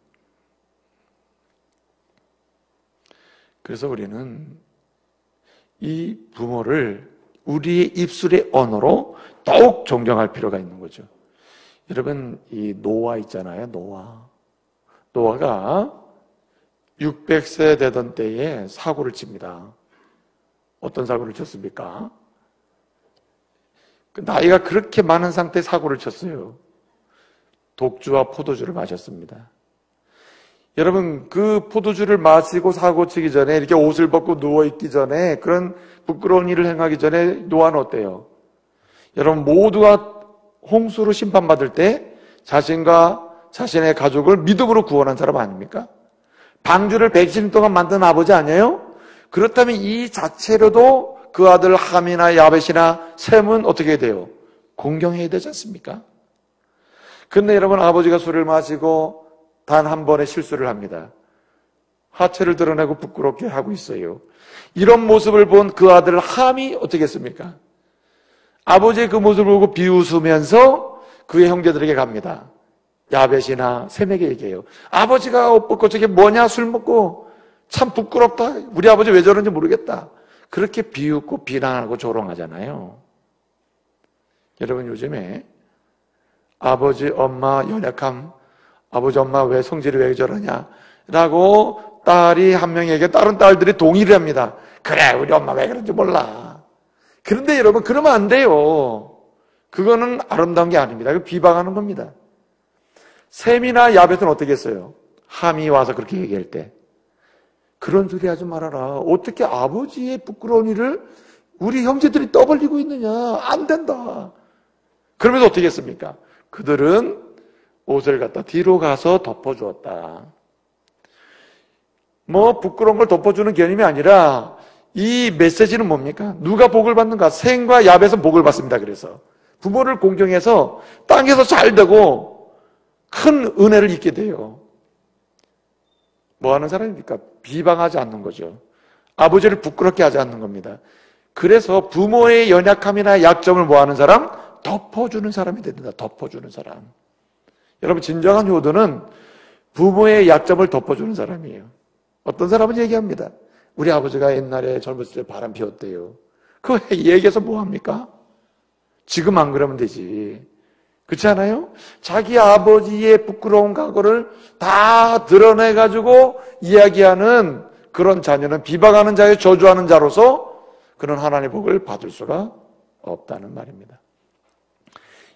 그래서 우리는 이 부모를 우리의 입술의 언어로 더욱 존경할 필요가 있는 거죠. 여러분, 이 노아 있잖아요, 노아가 600세 되던 때에 사고를 칩니다. 어떤 사고를 쳤습니까? 나이가 그렇게 많은 상태에 사고를 쳤어요. 독주와 포도주를 마셨습니다. 여러분, 그 포도주를 마시고 사고 치기 전에 이렇게 옷을 벗고 누워있기 전에 그런 부끄러운 일을 행하기 전에 노아는 어때요? 여러분, 모두가 홍수로 심판받을 때 자신과 자신의 가족을 믿음으로 구원한 사람 아닙니까? 방주를 100년 동안 만든 아버지 아니에요? 그렇다면 이 자체로도 그 아들 함이나 야벳이나 셈은 어떻게 해야 돼요? 공경해야 되지 않습니까? 근데 여러분, 아버지가 술을 마시고 단 한 번의 실수를 합니다. 하체를 드러내고 부끄럽게 하고 있어요. 이런 모습을 본 그 아들 함이 어떻게 했습니까? 아버지의 그 모습을 보고 비웃으면서 그의 형제들에게 갑니다. 야벳이나 셈에게 얘기해요. 아버지가 옷 벗고 저게 뭐냐, 술 먹고 참 부끄럽다. 우리 아버지 왜 저런지 모르겠다. 그렇게 비웃고 비난하고 조롱하잖아요. 여러분, 요즘에 아버지 엄마 연약함, 아버지 엄마 왜 성질이 왜 저러냐 라고 딸이 한 명에게 다른 딸들이 동의를 합니다. 그래, 우리 엄마 왜 그런지 몰라. 그런데 여러분, 그러면 안 돼요. 그거는 아름다운 게 아닙니다. 그거 비방하는 겁니다. 셈이나 야벳은 어떻게 했어요? 함이 와서 그렇게 얘기할 때, 그런 소리 하지 말아라. 어떻게 아버지의 부끄러운 일을 우리 형제들이 떠벌리고 있느냐. 안 된다. 그러면서 어떻게 했습니까? 그들은 옷을 갖다 뒤로 가서 덮어주었다. 뭐 부끄러운 걸 덮어주는 개념이 아니라 이 메시지는 뭡니까? 누가 복을 받는가? 셈과 야벳은 복을 받습니다. 그래서 부모를 공경해서 땅에서 잘 되고 큰 은혜를 입게 돼요. 뭐 하는 사람입니까? 비방하지 않는 거죠. 아버지를 부끄럽게 하지 않는 겁니다. 그래서 부모의 연약함이나 약점을 뭐 하는 사람? 덮어주는 사람이 됩니다. 덮어주는 사람. 여러분, 진정한 효도는 부모의 약점을 덮어주는 사람이에요. 어떤 사람은 얘기합니다. 우리 아버지가 옛날에 젊었을 때 바람 피웠대요. 그거 얘기해서 뭐 합니까? 지금 안 그러면 되지. 그렇지 않아요? 자기 아버지의 부끄러운 과거를 다 드러내가지고 이야기하는 그런 자녀는 비방하는 자에 저주하는 자로서 그런 하나님의 복을 받을 수가 없다는 말입니다.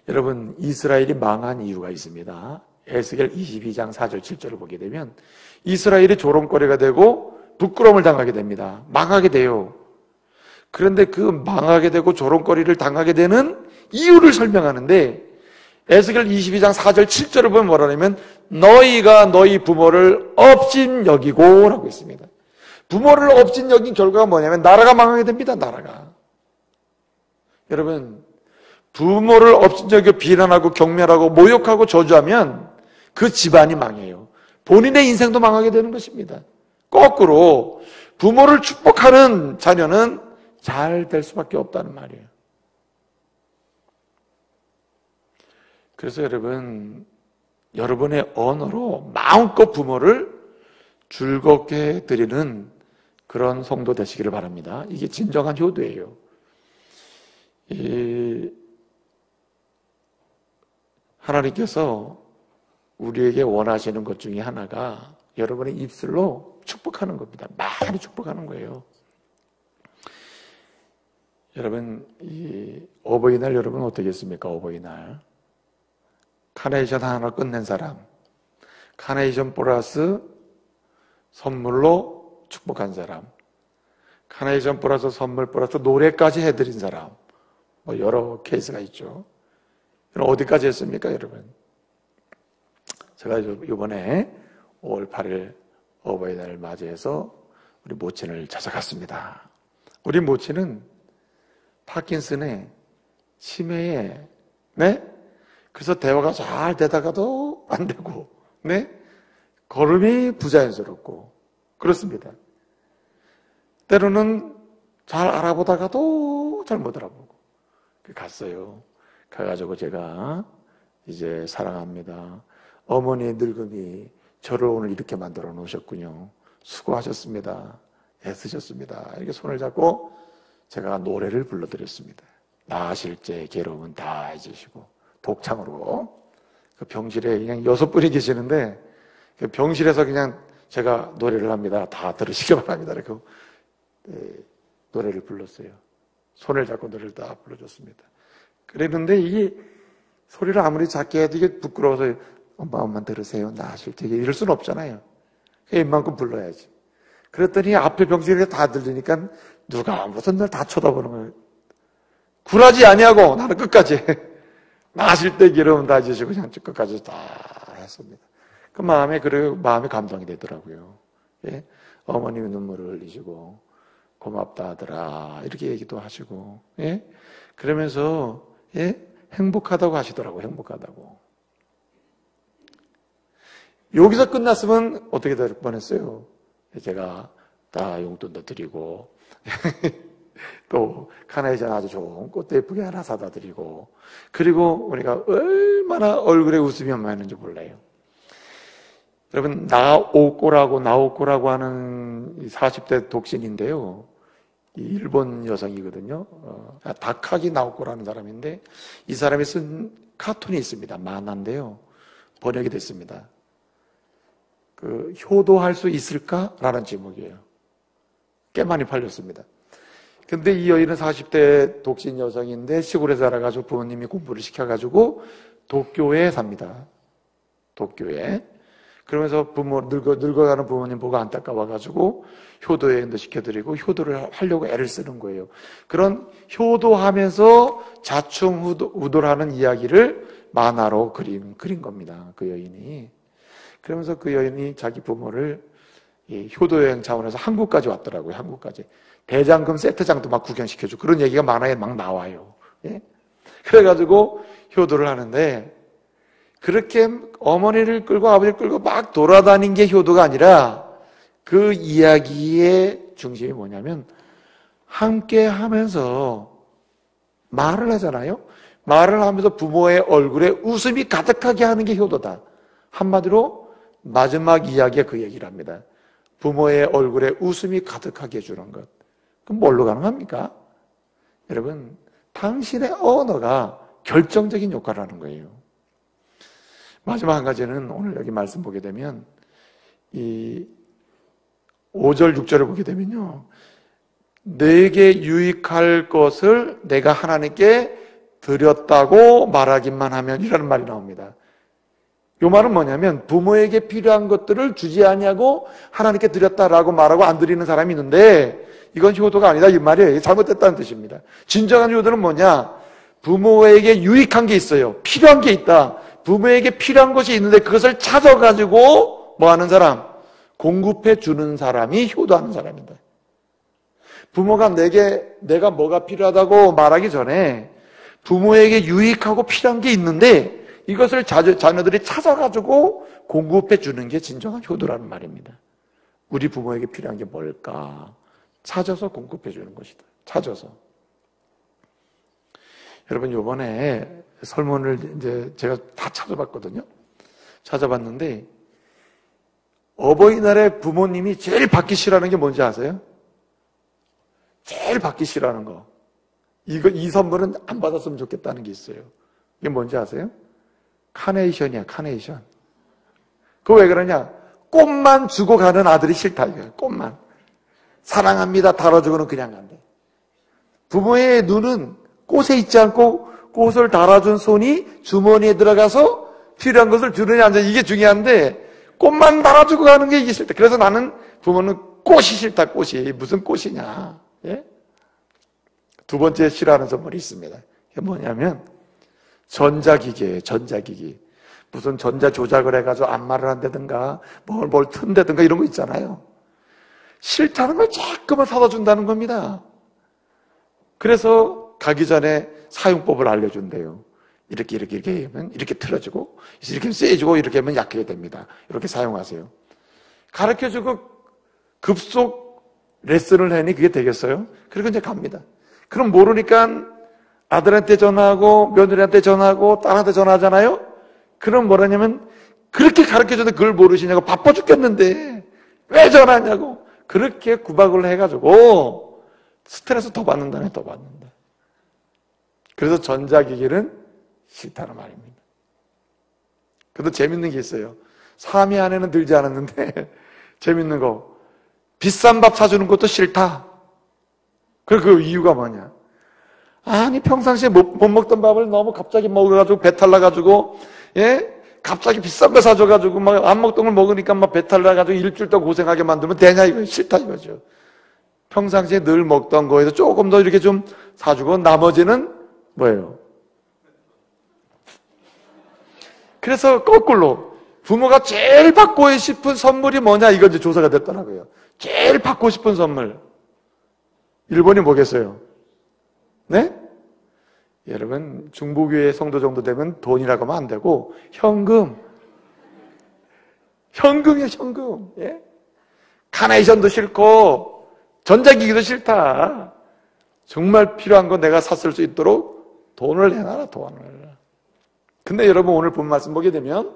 여러분, 이스라엘이 망한 이유가 있습니다. 에스겔 22장 4절 7절을 보게 되면 이스라엘이 조롱거리가 되고 부끄러움을 당하게 됩니다. 망하게 돼요. 그런데 그 망하게 되고 조롱거리를 당하게 되는 이유를 설명하는데 에스겔 22장 4절 7절을 보면 뭐라냐면 너희가 너희 부모를 업신여기고 라고 있습니다. 부모를 업신여긴 결과가 뭐냐면 나라가 망하게 됩니다. 나라가. 여러분, 부모를 업신여겨 비난하고 경멸하고 모욕하고 저주하면 그 집안이 망해요. 본인의 인생도 망하게 되는 것입니다. 거꾸로 부모를 축복하는 자녀는 잘 될 수밖에 없다는 말이에요. 그래서 여러분, 여러분의 언어로 마음껏 부모를 즐겁게 해드리는 그런 성도 되시기를 바랍니다. 이게 진정한 효도예요. 하나님께서 우리에게 원하시는 것 중에 하나가 여러분의 입술로 축복하는 겁니다. 많이 축복하는 거예요. 여러분, 이 어버이날 여러분 어떻게 했습니까? 어버이날. 카네이션 하나 끝낸 사람, 카네이션 플러스 선물로 축복한 사람, 카네이션 플러스 선물 플러스 노래까지 해드린 사람, 뭐 여러 케이스가 있죠. 어디까지 했습니까, 여러분? 제가 이번에 5월 8일 어버이날을 맞이해서 우리 모친을 찾아갔습니다. 우리 모친은 파킨슨에 치매에, 네? 그래서 대화가 잘 되다가도 안 되고, 네? 걸음이 부자연스럽고, 그렇습니다. 때로는 잘 알아보다가도 잘 못 알아보고. 갔어요. 가가지고 제가 이제 사랑합니다. 어머니의 늙음이 저를 오늘 이렇게 만들어 놓으셨군요. 수고하셨습니다. 애쓰셨습니다. 이렇게 손을 잡고 제가 노래를 불러드렸습니다. 나으실 때 괴로움은 다 해주시고, 독창으로. 그 병실에 그냥 6분이 계시는데, 그 병실에서 그냥 제가 노래를 합니다. 다 들으시기 바랍니다. 이렇게 노래를 불렀어요. 손을 잡고 노래를 다 불러줬습니다. 그랬는데 이게 소리를 아무리 작게 해도 이게 부끄러워서 엄마만 들으세요. 나으실 때 이럴 수는 없잖아요. 이만큼 불러야지. 그랬더니 앞에 병실에 다 들리니까 누가 무슨 날 다 쳐다보는 거예요. 굴하지 아니하고 나는 끝까지 나실 때 기름은 다 주시고 그냥 끝까지 다 했습니다. 그 마음에 감동이 되더라고요. 예? 어머님이 눈물을 흘리시고 고맙다 하더라 이렇게 얘기도 하시고, 예? 그러면서 예? 행복하다고 하시더라고요. 행복하다고. 여기서 끝났으면 어떻게 될 뻔했어요? 제가 다 용돈도 드리고 또 카네이션 아주 좋은 꽃도 예쁘게 하나 사다 드리고, 그리고 우리가 얼마나 얼굴에 웃음이 많은지 몰라요. 여러분, 나오꼬라고 하는 40대 독신인데요, 일본 여성이거든요. 다카기 나오코라는 사람인데, 이 사람이 쓴 카툰이 있습니다. 만화인데요, 번역이 됐습니다. 효도할 수 있을까? 라는 제목이에요. 꽤 많이 팔렸습니다. 근데 이 여인은 40대 독신 여성인데 시골에 살아가지고 부모님이 공부를 시켜가지고 도쿄에 삽니다. 도쿄에. 그러면서 늙어가는 부모님 보고 안타까워가지고 효도 여행도 시켜드리고 효도를 하려고 애를 쓰는 거예요. 그런 효도하면서 자충우돌하는 이야기를 만화로 그린 겁니다. 그 여인이. 그러면서 그 여인이 자기 부모를 효도 여행 차원에서 한국까지 왔더라고요. 한국까지. 대장금 세트장도 막 구경시켜주고 그런 얘기가 만화에 막 나와요. 예? 그래가지고 효도를 하는데, 그렇게 어머니를 끌고 아버지를 끌고 막 돌아다닌 게 효도가 아니라 그 이야기의 중심이 뭐냐면 함께 하면서 말을 하잖아요. 말을 하면서 부모의 얼굴에 웃음이 가득하게 하는 게 효도다. 한마디로 마지막 이야기가 그 얘기를 합니다. 부모의 얼굴에 웃음이 가득하게 해주는 것. 그럼 뭘로 가능합니까? 여러분, 당신의 언어가 결정적인 역할을 하는 거예요. 마지막 한 가지는 오늘 여기 말씀 보게 되면 이 5절, 6절을 보게 되면요, 내게 유익할 것을 내가 하나님께 드렸다고 말하기만 하면 이라는 말이 나옵니다. 이 말은 뭐냐면 부모에게 필요한 것들을 주지 아니하고 하나님께 드렸다라고 말하고 안 드리는 사람이 있는데 이건 효도가 아니다 이 말이에요. 잘못됐다는 뜻입니다. 진정한 효도는 뭐냐? 부모에게 유익한 게 있어요. 필요한 게 있다. 부모에게 필요한 것이 있는데 그것을 찾아가지고 뭐 하는 사람? 공급해 주는 사람이 효도하는 사람입니다. 부모가 내가 뭐가 필요하다고 말하기 전에 부모에게 유익하고 필요한 게 있는데 이것을 자녀들이 찾아가지고 공급해 주는 게 진정한 효도라는 말입니다. 우리 부모에게 필요한 게 뭘까? 찾아서 공급해 주는 것이다. 찾아서. 여러분, 이번에 설문을 이제 제가 다 찾아봤거든요. 찾아봤는데 어버이날에 부모님이 제일 받기 싫어하는 게 뭔지 아세요? 제일 받기 싫어하는 거. 이 선물은 안 받았으면 좋겠다는 게 있어요. 이게 뭔지 아세요? 카네이션이야, 카네이션. 그거 왜 그러냐? 꽃만 주고 가는 아들이 싫다, 이거야. 꽃만. 사랑합니다, 달아주고는 그냥 간대. 부모의 눈은 꽃에 있지 않고 꽃을 달아준 손이 주머니에 들어가서 필요한 것을 주느냐, 안 주느냐, 이게 중요한데, 꽃만 달아주고 가는 게 이게 싫다. 그래서 나는 부모는 꽃이 싫다, 꽃이. 무슨 꽃이냐. 예? 두 번째 싫어하는 선물이 있습니다. 이게 뭐냐면, 전자기기예요, 전자기기. 무슨 전자 조작을 해가지고 안마를 한다든가, 뭘 튼다든가 이런 거 있잖아요. 싫다는 걸 자꾸만 사다 준다는 겁니다. 그래서 가기 전에 사용법을 알려준대요. 이렇게 하면 이렇게 틀어지고, 이렇게 하면 세지고, 이렇게 하면 약하게 됩니다. 이렇게 사용하세요. 가르쳐주고 급속 레슨을 하니 그게 되겠어요? 그리고 이제 갑니다. 그럼 모르니까 아들한테 전화하고 며느리한테 전화하고 딸한테 전화하잖아요? 그럼 뭐라냐면 그렇게 가르쳐줘도 그걸 모르시냐고, 바빠 죽겠는데 왜 전화하냐고, 그렇게 구박을 해가지고 스트레스 더 받는다네, 더 받는다. 그래서 전자기기는 싫다는 말입니다. 그래도 재밌는 게 있어요. 3위 안에는 들지 않았는데 재밌는 거, 비싼 밥 사주는 것도 싫다. 그 이유가 뭐냐? 아니, 평상시에 못 먹던 밥을 너무 갑자기 먹어가지고 배탈 나가지고, 예? 갑자기 비싼 거 사줘가지고 막 안 먹던 걸 먹으니까 막 배탈 나가지고 일주일 동안 고생하게 만들면 되냐, 이거 싫다 이거죠. 평상시에 늘 먹던 거에서 조금 더 이렇게 좀 사주고 나머지는 뭐예요? 그래서 거꾸로 부모가 제일 받고 싶은 선물이 뭐냐, 이거 이제 조사가 됐더라고요. 제일 받고 싶은 선물. 일본이 뭐겠어요? 네? 여러분, 중보교회 성도 정도 되면 돈이라고 하면 안 되고 현금. 현금이야, 현금. 예? 카네이션도 싫고 전자기기도 싫다. 정말 필요한 거 내가 샀을 수 있도록 돈을 내놔라, 돈을. 근데 여러분 오늘 본 말씀 보게 되면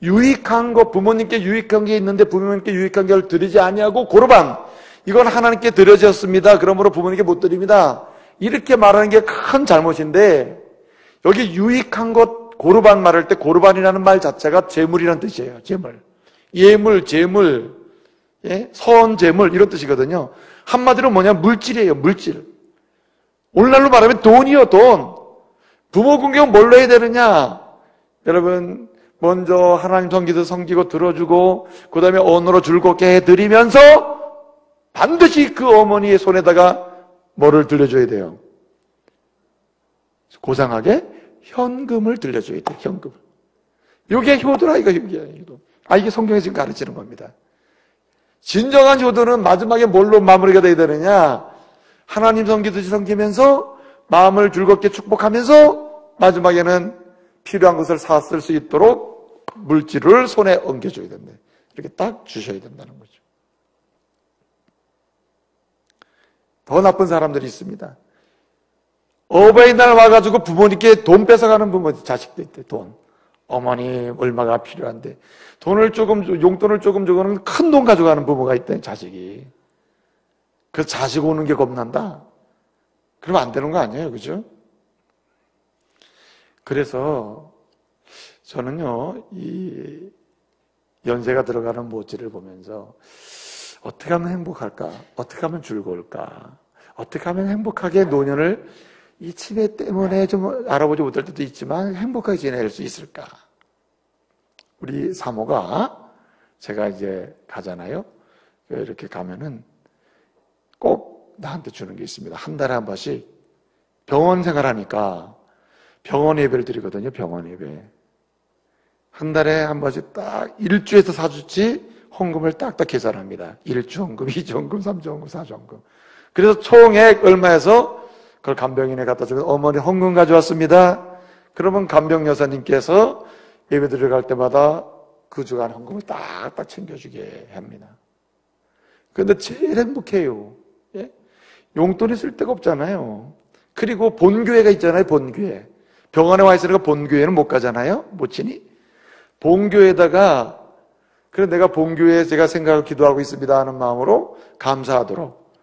유익한 거, 부모님께 유익한 게 있는데 부모님께 유익한 걸 드리지 아니하고 고르반, 이건 하나님께 드려졌습니다. 그러므로 부모님께 못 드립니다. 이렇게 말하는 게 큰 잘못인데, 여기 유익한 것 고르반 말할 때 고르반이라는 말 자체가 재물이라는 뜻이에요. 재물. 예물, 재물, 예? 선재물 이런 뜻이거든요. 한마디로 뭐냐? 물질이에요. 물질. 오늘날로 말하면 돈이요, 돈. 부모 공경은 뭘로 해야 되느냐? 여러분, 먼저 하나님 섬기듯 섬기고 들어주고 그 다음에 언어로 즐겁게 해드리면서 반드시 그 어머니의 손에다가 뭐를 들려줘야 돼요? 고상하게 현금을 들려줘야 돼요. 현금을. 이게 효도라, 이거 효도. 이게 성경에서 지금 가르치는 겁니다. 진정한 효도는 마지막에 뭘로 마무리가 돼야 되느냐? 하나님 섬기듯이 섬기면서 마음을 즐겁게 축복하면서 마지막에는 필요한 것을 샀을 수 있도록 물질을 손에 얹겨줘야 된다. 이렇게 딱 주셔야 된다는 거죠. 더 나쁜 사람들이 있습니다. 어버이날 와가지고 부모님께 돈 뺏어가는 부모, 자식도 있대, 돈. 어머니 얼마가 필요한데 돈을 조금, 용돈을 조금 주고는 큰 돈 가져가는 부모가 있대, 자식이. 그래서 자식 오는 게 겁난다. 그러면 안 되는 거 아니에요, 그죠? 그래서 저는요, 이 연세가 들어가는 모찌를 보면서 어떻게 하면 행복할까? 어떻게 하면 즐거울까? 어떻게 하면 행복하게 노년을 이 치매 때문에 좀 알아보지 못할 때도 있지만 행복하게 지낼 수 있을까? 우리 사모가 제가 이제 가잖아요. 이렇게 가면은 꼭 나한테 주는 게 있습니다. 한 달에 한 번씩 병원 생활하니까 병원 예배를 드리거든요. 병원 예배. 한 달에 한 번씩 딱 1주에서 4주치 헌금을 딱딱 계산합니다. 1주 헌금, 2주 헌금, 3주 헌금, 4주 헌금. 그래서 총액 얼마에서 그걸 간병인에 갖다 주면 어머니 헌금 가져왔습니다. 그러면 간병 여사님께서 예배 들어갈 때마다 그 주간 헌금을 딱딱 챙겨주게 합니다. 그런데 제일 행복해요. 예? 용돈이 쓸 데가 없잖아요. 그리고 본교회가 있잖아요. 본교회. 병원에 와 있으니까 본교회는 못 가잖아요. 못 치니. 본교회에다가 그래 내가 본교회에 제가 생각을 기도하고 있습니다 하는 마음으로 감사하도록,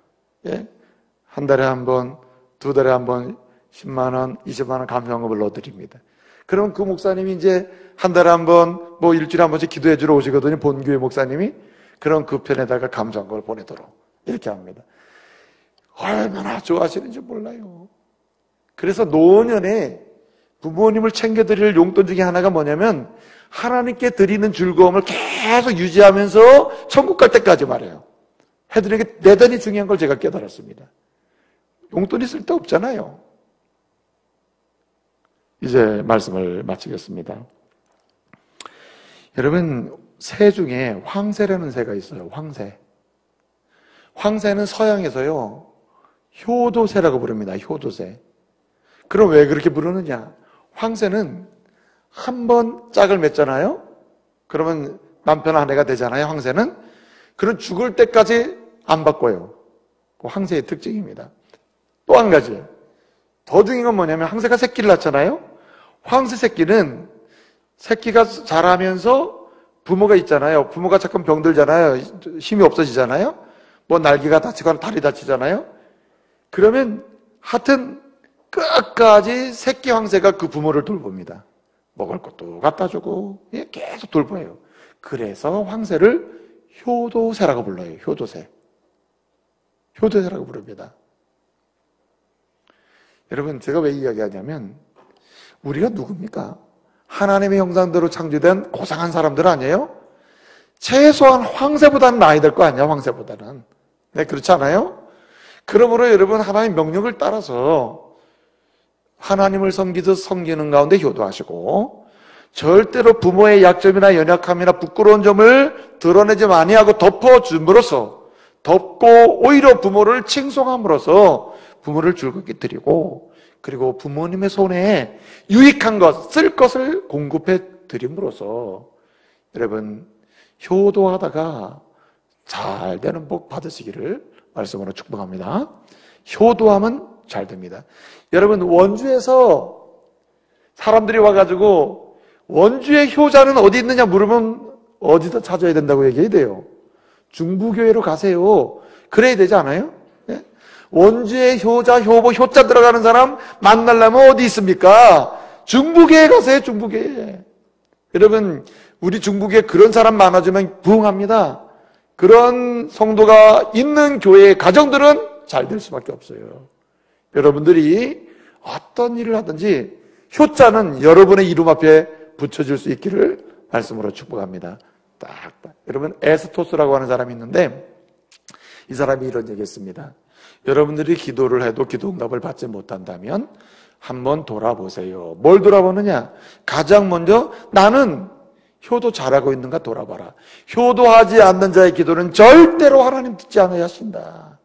예? 한 달에 한 번, 두 달에 한 번 10만 원, 20만 원 감사헌금을 넣어드립니다. 그럼 그 목사님이 이제 한 달에 한 번, 뭐 일주일에 한 번씩 기도해 주러 오시거든요. 본교회 목사님이. 그럼 그 편에다가 감사헌금을 보내도록 이렇게 합니다. 얼마나 좋아하시는지 몰라요. 그래서 노년에 부모님을 챙겨드릴 용돈 중에 하나가 뭐냐면 하나님께 드리는 즐거움을 계속 유지하면서 천국 갈 때까지 말해요. 해드리는 게 대단히 중요한 걸 제가 깨달았습니다. 용돈이 쓸데없잖아요. 이제 말씀을 마치겠습니다. 여러분, 새 중에 황새라는 새가 있어요. 황새. 황새는 서양에서요, 효도새라고 부릅니다. 효도새. 그럼 왜 그렇게 부르느냐? 황새는 한 번 짝을 맺잖아요? 그러면 남편 아내가 되잖아요, 황새는? 그럼 죽을 때까지 안 바꿔요. 그 황새의 특징입니다. 또 한 가지. 더 중요한 건 뭐냐면 황새가 새끼를 낳잖아요? 황새 새끼는 새끼가 자라면서 부모가 있잖아요. 부모가 잠깐 병들잖아요. 힘이 없어지잖아요. 뭐 날개가 다치거나 다리 다치잖아요. 그러면 하여튼 끝까지 새끼 황새가 그 부모를 돌봅니다. 먹을 것도 갖다 주고 계속 돌봐요. 그래서 황새를 효도새라고 불러요. 효도새. 효도새라고 부릅니다. 여러분, 제가 왜 이야기하냐면 우리가 누굽니까? 하나님의 형상대로 창조된 고상한 사람들 아니에요? 최소한 황새보다는 나아야 될 거 아니야, 황새보다는. 네, 그렇지 않아요? 그러므로 여러분, 하나님의 명령을 따라서 하나님을 섬기듯 섬기는 가운데 효도하시고 절대로 부모의 약점이나 연약함이나 부끄러운 점을 드러내지 아니하고 덮어줌으로써, 덮고 오히려 부모를 칭송함으로써 부모를 즐겁게 드리고, 그리고 부모님의 손에 유익한 것, 쓸 것을 공급해 드림으로써 여러분 효도하다가 잘 되는 복 받으시기를 말씀으로 축복합니다. 효도하면 잘 됩니다. 여러분, 원주에서 사람들이 와가지고 원주의 효자는 어디 있느냐 물으면 어디다 찾아야 된다고 얘기해야 돼요. 중부교회로 가세요. 그래야 되지 않아요? 네? 원주의 효자, 효보, 효자 들어가는 사람 만나려면 어디 있습니까? 중부교회 가세요. 중부교회. 여러분, 우리 중부교회 그런 사람 많아지면 부흥합니다. 그런 성도가 있는 교회의 가정들은 잘 될 수밖에 없어요. 여러분들이 어떤 일을 하든지 효자는 여러분의 이름 앞에 붙여줄 수 있기를 말씀으로 축복합니다. 딱. 여러분, 에스토스라고 하는 사람이 있는데 이 사람이 이런 얘기했습니다. 여러분들이 기도를 해도 기도 응답을 받지 못한다면 한번 돌아보세요. 뭘 돌아보느냐? 가장 먼저 나는 효도 잘하고 있는가 돌아봐라. 효도하지 않는 자의 기도는 절대로 하나님 듣지 않아야 하신다.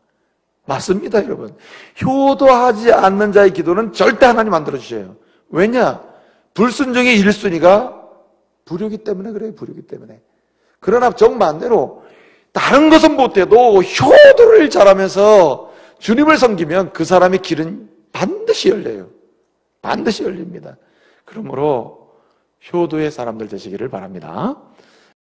맞습니다, 여러분. 효도하지 않는 자의 기도는 절대 하나님 안 들어주셔요. 왜냐? 불순종의 1순위가 불효기 때문에 그래요. 불효기 때문에. 그러나 정반대로 다른 것은 못해도 효도를 잘하면서 주님을 섬기면 그 사람의 길은 반드시 열려요. 반드시 열립니다. 그러므로 효도의 사람들 되시기를 바랍니다.